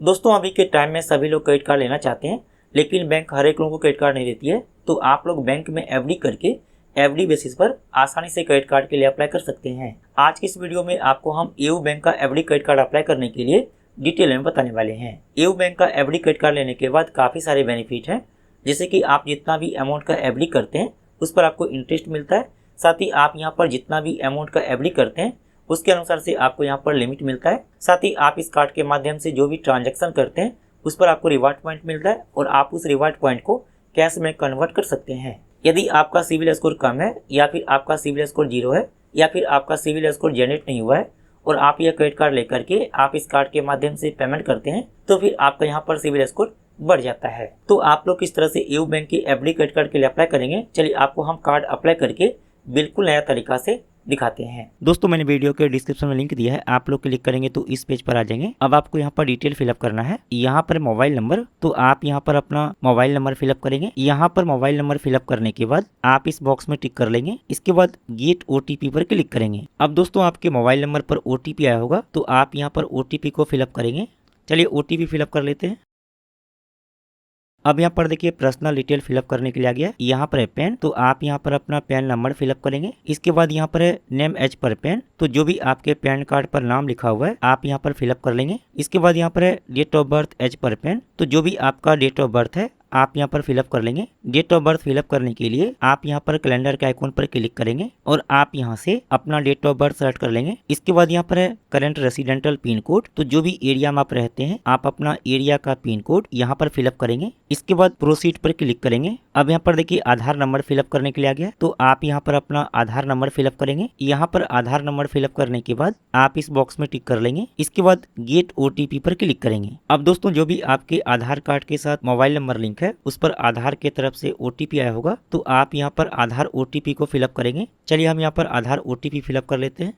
दोस्तों अभी के टाइम में सभी लोग क्रेडिट कार्ड लेना चाहते हैं, लेकिन बैंक हर एक लोगों को क्रेडिट कार्ड नहीं देती है। तो आप लोग बैंक में एफडी करके एफडी बेसिस पर आसानी से क्रेडिट कार्ड के लिए अप्लाई कर सकते हैं। आज की इस वीडियो में आपको हम एयू बैंक का एफडी क्रेडिट कार्ड अप्लाई करने के लिए डिटेल में बताने वाले हैं। एयू बैंक का एफडी क्रेडिट कार्ड लेने के बाद काफ़ी सारे बेनिफिट हैं, जैसे कि आप जितना भी अमाउंट का एफडी करते हैं उस पर आपको इंटरेस्ट मिलता है। साथ ही आप यहाँ पर जितना भी अमाउंट का एफडी करते हैं उसके अनुसार से आपको यहाँ पर लिमिट मिलता है। साथ ही आप इस कार्ड के माध्यम से जो भी ट्रांजैक्शन करते हैं उस पर आपको रिवार्ड पॉइंट मिलता है और आप उस रिवार्ड पॉइंट को कैश में कन्वर्ट कर सकते हैं। यदि आपका सिविल स्कोर कम है या फिर आपका सिविल स्कोर 0 है या फिर आपका सिविल स्कोर जनरेट नहीं हुआ है और आप यह क्रेडिट कार्ड लेकर के आप इस कार्ड के माध्यम से पेमेंट करते हैं तो फिर आपका यहाँ पर सिविल स्कोर बढ़ जाता है। तो आप लोग किस तरह से एयू बैंक की एफडी क्रेडिट कार्ड के लिए अप्लाई करेंगे, चलिए आपको हम कार्ड अप्लाई करके बिल्कुल नया तरीका से दिखाते हैं। दोस्तों मैंने वीडियो के डिस्क्रिप्शन में लिंक दिया है, आप लोग क्लिक करेंगे तो इस पेज पर आ जाएंगे। अब आपको यहाँ पर डिटेल फिलअप करना है। यहाँ पर मोबाइल नंबर, तो आप यहाँ पर अपना मोबाइल नंबर फिलअप करेंगे। यहाँ पर मोबाइल नंबर फिलअप करने के बाद आप इस बॉक्स में टिक कर लेंगे। इसके बाद गेट ओटीपी पर क्लिक करेंगे। अब दोस्तों आपके मोबाइल नंबर पर ओटीपी आया होगा, तो आप यहाँ पर ओटीपी को फिलअप करेंगे। चलिए ओटीपी फिलअप कर लेते हैं। अब यहाँ पर देखिए पर्सनल डिटेल फिलअप करने के लिए आ गया। यहाँ पर है पेन, तो आप यहाँ पर अपना पैन नंबर फिलअप करेंगे। इसके बाद यहाँ पर है नेम एज पर पेन, तो जो भी आपके पैन कार्ड पर नाम लिखा हुआ है आप यहाँ पर फिलअप कर लेंगे। इसके बाद यहाँ पर है डेट ऑफ बर्थ एज पर पेन, तो जो भी आपका डेट ऑफ बर्थ है आप यहाँ पर फिलअप कर लेंगे। डेट ऑफ बर्थ फिलअप करने के लिए आप यहाँ पर कैलेंडर के आइकॉन पर क्लिक करेंगे और आप यहाँ से अपना डेट ऑफ बर्थ सेलेक्ट कर लेंगे। इसके बाद यहाँ पर है करंट रेसिडेंटल पिन कोड, तो जो भी एरिया में आप रहते हैं आप अपना एरिया का पिन कोड यहाँ पर फिलअप करेंगे। इसके बाद प्रोसीड पर क्लिक करेंगे। अब यहाँ पर देखिए आधार नंबर फिलअप करने के लिए आ गया, तो आप यहाँ पर अपना आधार नंबर फिलअप करेंगे। यहाँ पर आधार नंबर फिलअप करने के बाद आप इस बॉक्स में टिक कर लेंगे। इसके बाद गेट ओटीपी पर क्लिक करेंगे। अब दोस्तों जो भी आपके आधार कार्ड के साथ मोबाइल नंबर लिंक है उस पर आधार के तरफ से ओटीपी आया होगा, तो आप यहाँ पर आधार ओटीपी को फिलअप करेंगे। चलिए हम यहाँ पर आधार ओटीपी फिलअप कर लेते हैं।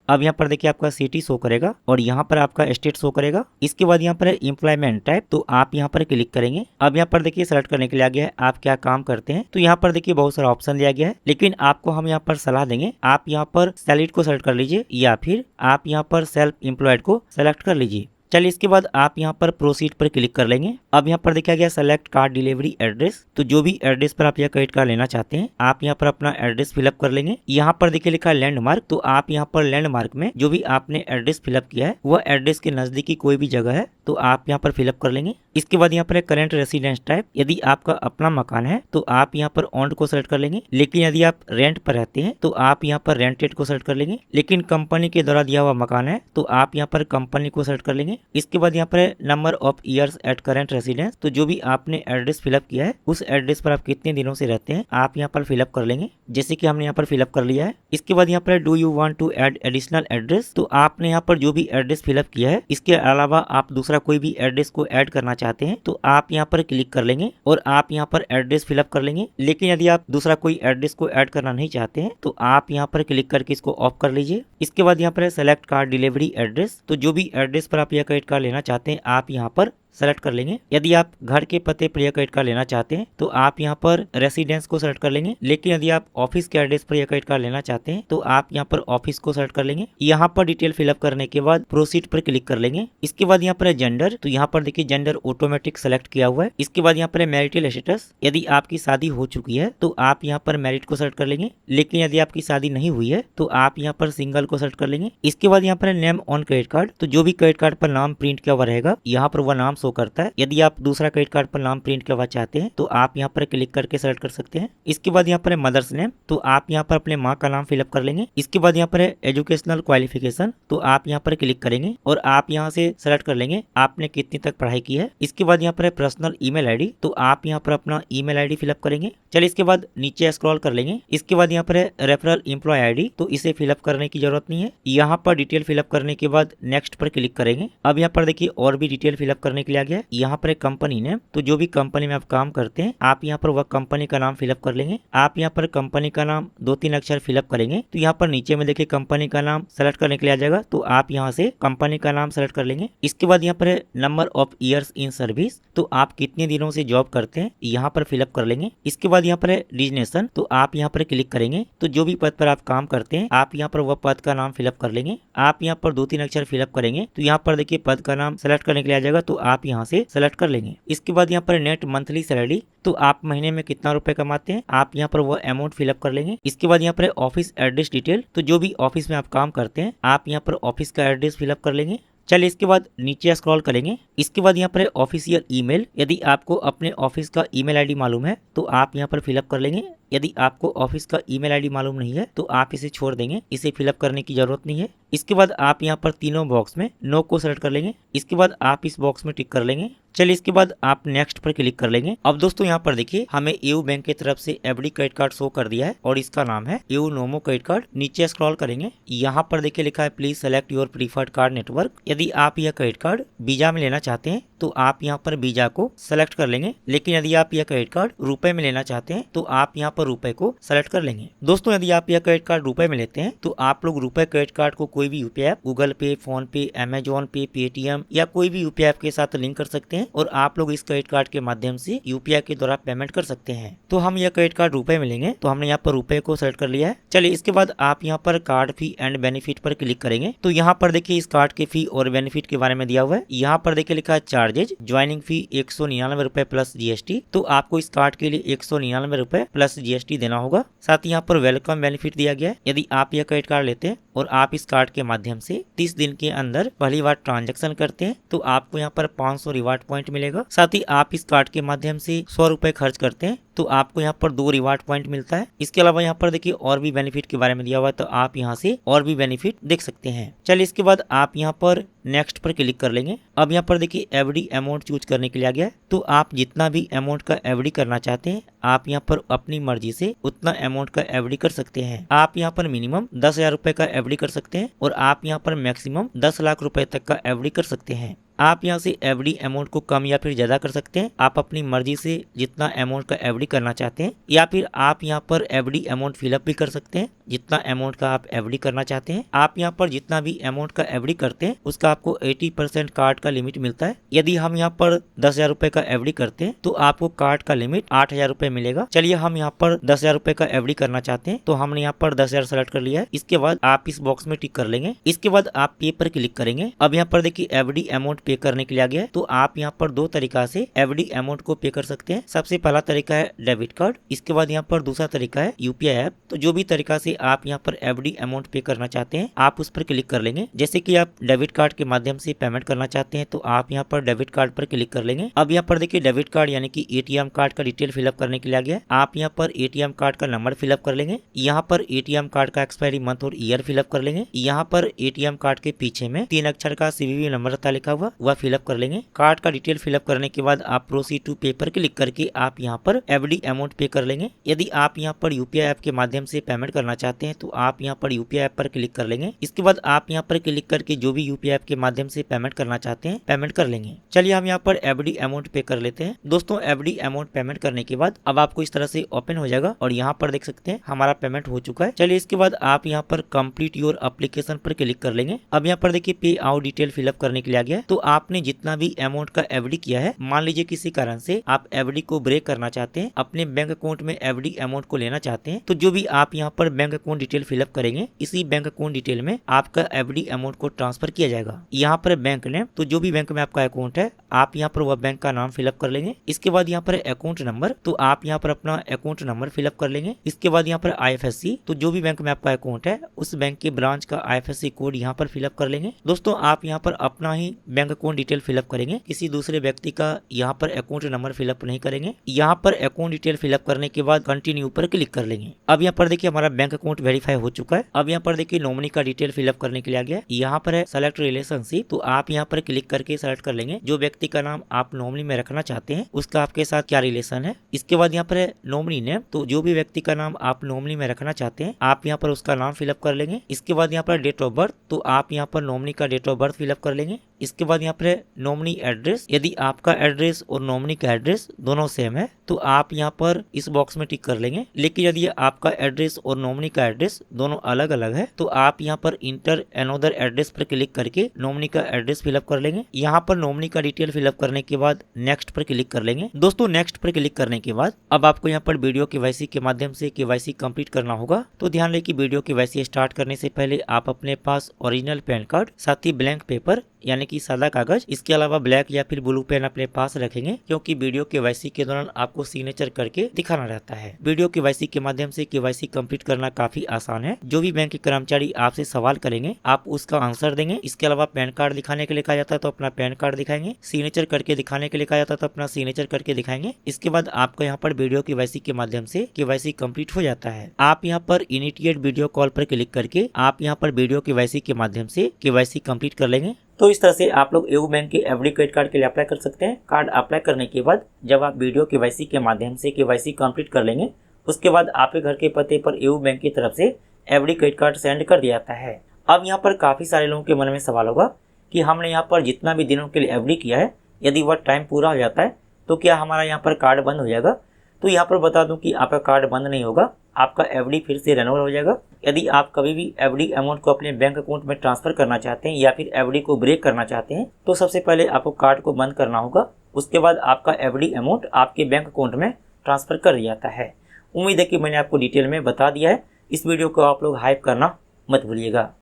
अब यहाँ पर देखिए आपका सिटी शो करेगा और यहाँ पर आपका स्टेट शो करेगा। इसके बाद यहाँ पर है एम्प्लॉयमेंट टाइप, तो आप यहाँ पर क्लिक करेंगे। अब यहाँ पर देखिए सेलेक्ट करने के लिए आ गया है आप क्या काम करते हैं, तो यहाँ पर देखिए बहुत सारा ऑप्शन दिया गया है, लेकिन आपको हम यहाँ पर सलाह देंगे आप यहाँ पर सैलरीड को सेलेक्ट कर लीजिए या फिर आप यहाँ पर सेल्फ एम्प्लॉयड को सेलेक्ट कर लीजिए। चलिए इसके बाद आप यहाँ पर प्रोसीड पर क्लिक कर लेंगे। अब यहाँ पर देखा गया सेलेक्ट कार्ड डिलीवरी एड्रेस, तो जो भी एड्रेस पर आप यह क्रेडिट कार्ड लेना चाहते हैं आप यहाँ पर अपना एड्रेस फिलअप कर लेंगे। यहाँ पर देखिए लिखा है लैंडमार्क, तो आप यहाँ पर लैंडमार्क में जो भी आपने एड्रेस फिलअप किया है वह एड्रेस के नजदीकी कोई भी जगह है तो आप यहाँ पर फिलअप कर लेंगे। इसके बाद यहाँ पर करंट रेसिडेंस टाइप, यदि आपका अपना मकान है तो आप यहाँ पर ओन्ड को सेलेक्ट कर लेंगे, लेकिन यदि आप रेंट पर रहते हैं तो आप यहाँ पर रेंटेड को सेलेक्ट कर लेंगे, लेकिन कंपनी के द्वारा दिया हुआ मकान है तो आप यहाँ पर कंपनी को सेलेक्ट कर लेंगे। इसके बाद यहाँ पर number of years at current residence, तो जो भी आपने एड्रेस फिलअप किया है उस एड्रेस पर आप कितने दिनों से रहते हैं आप यहाँ पर फिलअप कर लेंगे, जैसे कि हमने यहाँ पर फिलअप कर लिया है। इसके बाद यहाँ पर do you want to add additional address, तो आपने यहाँ पर जो भी एड्रेस फिलअप किया है इसके अलावा आप दूसरा कोई भी एड्रेस को ऐड करना चाहते हैं तो आप यहाँ पर क्लिक कर लेंगे और आप यहाँ पर एड्रेस फिलअप कर लेंगे। लेकिन यदि आप दूसरा कोई एड्रेस को ऐड करना नहीं चाहते हैं तो आप यहाँ पर क्लिक करके इसको ऑफ कर लीजिए। इसके बाद यहाँ पर सेलेक्ट कार्ड डिलीवरी एड्रेस, तो जो भी एड्रेस पर आप यह क्रेडिट कार्ड लेना चाहते हैं आप यहाँ पर सेलेक्ट कर लेंगे। यदि आप घर के पते पर यह क्रेडिट कार्ड लेना चाहते हैं तो आप यहाँ पर रेसिडेंस को सेलेक्ट कर लेंगे, लेकिन यदि आप ऑफिस के एड्रेस पर यह क्रेडिट कार्ड लेना चाहते हैं तो आप यहाँ पर ऑफिस को सेलेक्ट कर लेंगे। यहाँ पर डिटेल फिलअप करने के बाद प्रोसीड पर क्लिक कर लेंगे। इसके बाद यहाँ पर है जेंडर, तो यहाँ पर देखिए जेंडर ऑटोमेटिक सेलेक्ट किया हुआ है। इसके बाद यहाँ पर है मैरिटल स्टेटस, यदि आपकी शादी हो चुकी है तो आप यहाँ पर मैरिड को सेलेक्ट कर लेंगे, लेकिन यदि आपकी शादी नहीं हुई है तो आप यहाँ पर सिंगल को सेलेक्ट कर लेंगे। इसके बाद यहाँ पर है नेम ऑन क्रेडिट कार्ड, तो जो भी क्रेडिट कार्ड पर नाम प्रिंट किया हुआ रहेगा यहाँ पर वह नाम शो करता है। यदि आप दूसरा क्रेडिट कार्ड पर नाम प्रिंट करवा चाहते हैं तो आप यहाँ पर क्लिक करके सेलेक्ट कर सकते हैं। इसके बाद यहाँ पर है मदर्स नेम, तो आप यहाँ पर अपने माँ का नाम फिलअप कर लेंगे। इसके बाद यहाँ पर है एजुकेशनल क्वालिफिकेशन, तो आप यहाँ पर क्लिक करेंगे और आप यहाँ से सेलेक्ट कर लेंगे आपने कितनी तक पढ़ाई की है। इसके बाद यहाँ पर है पर्सनल ईमेल आईडी, तो आप यहाँ पर अपना ईमेल आईडी फिलअप करेंगे। चलिए इसके बाद नीचे स्क्रॉल कर लेंगे। इसके बाद यहाँ पर है रेफरल एम्प्लॉय आईडी, तो इसे फिलअप करने की जरूरत नहीं है। यहाँ पर डिटेल फिलअप करने के बाद नेक्स्ट पर क्लिक करेंगे। अब यहाँ पर देखिए और भी डिटेल फिलअप करने के लिए लिए आ गया है। यहाँ पर एक कंपनी नेम, तो जो भी कंपनी में आप काम करते हैं आप यहाँ पर वह कंपनी का नाम फिलअप कर लेंगे। आप यहाँ पर कंपनी का नाम 2-3 अक्षर फिलअप करेंगे तो यहाँ पर नीचे में देखिए कंपनी का नाम सेलेक्ट करने के लिए आ जाएगा, तो आप यहाँ से कंपनी का नाम सेलेक्ट कर लेंगे। इसके बाद यहाँ पर number of years in service, तो आप कितने दिनों से जॉब करते हैं यहाँ पर फिलअप कर लेंगे। इसके बाद यहाँ पर डिजिग्नेशन, तो आप यहाँ पर क्लिक करेंगे तो जो भी पद पर आप काम करते हैं आप यहाँ पर वह पद का नाम फिलअप कर लेंगे। आप यहाँ पर 2-3 अक्षर फिलअप करेंगे तो यहाँ पर देखिए पद का नाम सेलेक्ट करने के लिए आ जाएगा, तो आप यहाँ से सेलेक्ट कर लेंगे। इसके बाद यहाँ पर नेट मंथली सैलरी, तो आप महीने में कितना रुपए कमाते हैं आप यहाँ पर वह अमाउंट फिलअप कर लेंगे। इसके बाद यहाँ पर ऑफिस एड्रेस डिटेल, तो जो भी ऑफिस में आप काम करते हैं आप यहाँ पर ऑफिस का एड्रेस फिलअप कर लेंगे। चलिए इसके बाद नीचे स्क्रॉल करेंगे। इसके बाद यहाँ पर ऑफिशियल ईमेल, यदि आपको अपने ऑफिस का ईमेल आईडी मालूम है तो आप यहाँ पर फिलअप कर लेंगे। यदि आपको ऑफिस का ईमेल आईडी मालूम नहीं है तो आप इसे छोड़ देंगे, इसे फिलअप करने की जरूरत नहीं है। इसके बाद आप यहाँ पर तीनों बॉक्स में नो को सेलेक्ट कर लेंगे। इसके बाद आप इस बॉक्स में टिक कर लेंगे। चलिए इसके बाद आप नेक्स्ट पर क्लिक कर लेंगे। अब दोस्तों यहाँ पर देखिए हमें एयू बैंक की तरफ से एफडी क्रेडिट कार्ड शो कर दिया है और इसका नाम है एयू नोमो क्रेडिट कार्ड। नीचे स्क्रॉल करेंगे, यहाँ पर देखिए लिखा है please select your preferred card network. यदि आप यह क्रेडिट कार्ड वीजा में लेना चाहते हैं तो आप यहाँ पर वीजा को सेलेक्ट कर लेंगे, लेकिन यदि आप यह क्रेडिट कार्ड रुपए में लेना चाहते हैं तो आप यहाँ पर रुपए को सेलेक्ट कर लेंगे। दोस्तों यदि आप यह क्रेडिट कार्ड रुपए में लेते हैं तो आप लोग रुपए क्रेडिट कार्ड को कोई भी यूपीआई ऐप, गूगल पे, फोन पे, अमेजोन पे, पेटीएम या कोई भी यूपीआई ऐप के साथ लिंक कर सकते हैं और आप लोग इस क्रेडिट कार्ड के माध्यम से यूपीआई के द्वारा पेमेंट कर सकते हैं। तो हम यह क्रेडिट कार्ड रुपए में लेंगे तो हमने यहाँ पर रुपए को सेलेक्ट कर लिया है। चलिए इसके बाद आप यहाँ पर कार्ड फी एंड बेनिफिट पर क्लिक करेंगे तो यहाँ पर देखिए इस कार्ड के फी और बेनिफिट के बारे में दिया हुआ है। यहाँ पर देखिए लिखा है चार्जेज, ज्वाइनिंग फी 199 रुपए प्लस जीएसटी, तो आपको इस कार्ड के लिए 199 रुपए प्लस जीएसटी देना होगा। साथ ही यहाँ पर वेलकम बेनिफिट दिया गया है। यदि आप यह क्रेडिट कार्ड लेते हैं और आप इस कार्ड के माध्यम से 30 दिन के अंदर पहली बार ट्रांजैक्शन करते हैं तो आपको यहाँ पर 500 रिवार्ड पॉइंट मिलेगा। साथ ही आप इस कार्ड के माध्यम से 100 रुपए खर्च करते हैं तो आपको यहाँ पर 2 रिवार्ड पॉइंट मिलता है। इसके अलावा यहाँ पर देखिए और भी बेनिफिट के बारे में दिया हुआ है तो आप यहाँ से और भी बेनिफिट देख सकते हैं। चलिए इसके बाद आप यहाँ पर नेक्स्ट पर क्लिक कर लेंगे। अब यहाँ पर देखिए एफडी अमाउंट चूज करने के लिए आ गया है, तो आप जितना भी अमाउंट का एफडी करना चाहते हैं आप यहाँ पर अपनी मर्जी से उतना अमाउंट का एफडी कर सकते हैं। आप यहाँ पर मिनिमम 10,000 रुपए का एफडी कर सकते हैं और आप यहाँ पर मैक्सिमम 10 लाख रुपए तक का एफडी कर सकते हैं। आप यहाँ से एफडी अमाउंट को कम या फिर ज्यादा कर सकते हैं, आप अपनी मर्जी से जितना अमाउंट का एफडी करना चाहते हैं, या फिर आप यहाँ पर एफडी अमाउंट फिलअप भी कर सकते हैं जितना अमाउंट का आप एफडी करना चाहते हैं। आप यहाँ पर जितना भी अमाउंट का एफडी करते हैं उसका आपको 80% कार्ड का लिमिट मिलता है। यदि हम यहाँ पर 10,000 रुपए का एफडी करते हैं तो आपको कार्ड का लिमिट 8,000 रुपए मिलेगा। चलिए हम यहाँ पर 10,000 रुपए का एफडी करना चाहते हैं तो हमने यहाँ पर 10,000 सेलेक्ट कर लिया है। इसके बाद आप इस बॉक्स में टिक कर लेंगे। इसके बाद आप पे पर क्लिक करेंगे। अब यहाँ पर देखिए एफडी अमाउंट पे करने के लिए आ गया है, तो आप यहाँ पर 2 तरीका से एफडी अमाउंट को पे कर सकते हैं। सबसे पहला तरीका है डेबिट कार्ड, इसके बाद यहाँ पर दूसरा तरीका है यूपीआई ऐप। तो जो भी तरीका से आप यहाँ पर एफडी अमाउंट पे करना चाहते हैं आप उस पर क्लिक कर लेंगे। जैसे कि आप डेबिट कार्ड के माध्यम से पेमेंट करना चाहते हैं तो आप यहाँ पर डेबिट कार्ड पर क्लिक कर लेंगे। अब यहाँ पर देखिए डेबिट कार्ड यानी कि एटीएम कार्ड का डिटेल फिलअप करने के लिए आ गया है। आप यहाँ पर एटीएम कार्ड का नंबर फिलअप कर लेंगे। यहाँ पर एटीएम कार्ड का एक्सपायरी मंथ और ईयर फिलअप कर लेंगे। यहाँ पर एटीएम कार्ड के पीछे में 3 अक्षर का सीवीवी नंबर था लिखा हुआ वह फिलअप कर लेंगे। कार्ड का डिटेल फिलअप करने के बाद आप प्रोसीड टू पे पर क्लिक करके आप यहाँ पर एफडी अमाउंट पे कर लेंगे। यदि आप यहाँ पर यूपीआई ऐप के माध्यम से पेमेंट करना चाहते हैं तो आप यहाँ पर यूपीआई ऐप पर क्लिक कर लेंगे। इसके बाद आप यहाँ पर क्लिक करके जो भी यूपीआई ऐप के माध्यम से पेमेंट करना चाहते हैं पेमेंट कर लेंगे। चलिए हम यहाँ पर एफडी अमाउंट पे कर लेते हैं। दोस्तों एफडी अमाउंट पेमेंट करने के बाद अब आपको इस तरह से ओपन हो जाएगा और यहाँ पर देख सकते हैं हमारा पेमेंट हो चुका है। चलिए इसके बाद आप यहाँ पर कंप्लीट योर एप्लीकेशन पर क्लिक कर लेंगे। अब यहाँ पर देखिए पे आउट डिटेल फिलअप करने के लिए आ गया है। तो आपने जितना भी अमाउंट का एफडी किया है, मान लीजिए किसी कारण से आप एफडी को ब्रेक करना चाहते हैं, अपने बैंक अकाउंट में एफडी अमाउंट को लेना चाहते हैं, तो जो भी आप यहाँ पर बैंक अकाउंट डिटेल फिलअप करेंगे इसी बैंक अकाउंट डिटेल में आपका एफडी अमाउंट को ट्रांसफर किया जाएगा। यहाँ पर बैंक नेम, तो जो भी बैंक में आपका अकाउंट है आप यहाँ पर वह बैंक का नाम फिलअप कर लेंगे। इसके बाद यहाँ पर अकाउंट नंबर, तो आप यहाँ पर अपना अकाउंट नंबर फिलअप कर लेंगे। इसके बाद यहाँ पर आईएफएससी, तो जो भी बैंक में आपका अकाउंट है उस बैंक के ब्रांच का आईएफएससी कोड यहाँ पर फिलअप कर लेंगे। दोस्तों आप यहाँ पर अपना ही बैंक अकाउंट डिटेल फिलअप करेंगे, किसी दूसरे व्यक्ति का यहाँ पर अकाउंट नंबर फिलअप नहीं करेंगे। यहाँ पर अकाउंट डिटेल फिलअप करने के बाद कंटिन्यू पर क्लिक कर लेंगे। अब यहाँ पर देखिए हमारा बैंक अकाउंट वेरीफाई हो चुका है। अब यहाँ पर देखिए नॉमिनी का डिटेल फिलअप करने के लिए आ गया है। यहाँ पर है सेलेक्ट रिलेशनशिप, तो आप यहाँ पर क्लिक करके सेलेक्ट कर लेंगे जो व्यक्ति का नाम आप नॉमिनी में रखना चाहते हैं उसका आपके साथ क्या रिलेशन है। इसके बाद यहाँ पर है नॉमिनी नेम, तो जो भी व्यक्ति का नाम आप नॉमिनी में रखना चाहते हैं आप यहाँ पर उसका नाम फिलअप कर लेंगे। इसके बाद यहाँ पर डेट ऑफ बर्थ, तो आप यहाँ पर नॉमिनी का डेट ऑफ बर्थ फिलअप कर लेंगे। इसके बाद यहाँ पर है नॉमिनी एड्रेस। यदि आपका एड्रेस और नॉमिनी का एड्रेस दोनों सेम है तो आप यहाँ पर इस बॉक्स में टिक कर लेंगे। लेकिन यदि आपका एड्रेस और नॉमिनी का एड्रेस दोनों अलग अलग है तो आप यहाँ पर इंटर अनदर एड्रेस पर क्लिक करके नॉमिनी का एड्रेस फिलअप कर लेंगे। यहाँ पर नॉमिनी का डिटेल फिलअप करने के बाद नेक्स्ट पर क्लिक कर लेंगे। दोस्तों नेक्स्ट पर क्लिक करने के बाद अब आपको यहाँ पर वीडियो केवाईसी के माध्यम से केवाईसी कंप्लीट करना होगा। तो ध्यान रहे कि वीडियो केवाईसी स्टार्ट करने से पहले आप अपने पास ओरिजिनल पैन कार्ड, साथ ही ब्लैंक पेपर यानी कि सादा कागज, इसके अलावा ब्लैक या फिर ब्लू पेन अपने पास रखेंगे, क्योंकि वीडियो केवाईसी के दौरान आपको सिग्नेचर करके दिखाना रहता है। वीडियो केवाईसी के माध्यम से केवाईसी कंप्लीट करना काफी आसान है। जो भी बैंक के कर्मचारी आपसे सवाल करेंगे आप उसका आंसर देंगे। इसके अलावा पैन कार्ड दिखाने के लिए कहा जाता है तो अपना पैन कार्ड दिखाएंगे, सिग्नेचर करके दिखाने के लिए कहा जाता है तो अपना सिग्नेचर करके दिखाएंगे। इसके बाद आपका यहाँ पर वीडियो केवाईसी के माध्यम से केवाईसी कंप्लीट हो जाता है। आप यहाँ पर इमीडिएट वीडियो कॉल पर क्लिक करके आप यहाँ पर वीडियो केवाईसी के माध्यम से केवाईसी कंप्लीट कर लेंगे। तो इस तरह से आप लोग एयू बैंक के एफडी क्रेडिट कार्ड के लिए अप्लाई कर सकते हैं। कार्ड अप्लाई करने के बाद जब आप वीडियो केवाईसी के माध्यम से केवाईसी कंप्लीट कर लेंगे, उसके बाद आपके घर के पते पर एयू बैंक की तरफ से एफडी क्रेडिट कार्ड सेंड कर दिया जाता है। अब यहाँ पर काफ़ी सारे लोगों के मन में सवाल होगा कि हमने यहाँ पर जितना भी दिनों के लिए एफडी किया है, यदि वह टाइम पूरा हो जाता है तो क्या हमारा यहाँ पर कार्ड बंद हो जाएगा? तो यहाँ पर बता दूं कि आपका कार्ड बंद नहीं होगा, आपका एफडी फिर से रिन्यूअल हो जाएगा। यदि आप कभी भी एफडी अमाउंट को अपने बैंक अकाउंट में ट्रांसफर करना चाहते हैं या फिर एफडी को ब्रेक करना चाहते हैं तो सबसे पहले आपको कार्ड को बंद करना होगा। उसके बाद आपका एफडी अमाउंट आपके बैंक अकाउंट में ट्रांसफर कर दिया जाता है। उम्मीद है कि मैंने आपको डिटेल में बता दिया है। इस वीडियो को आप लोग हाइप करना मत भूलिएगा।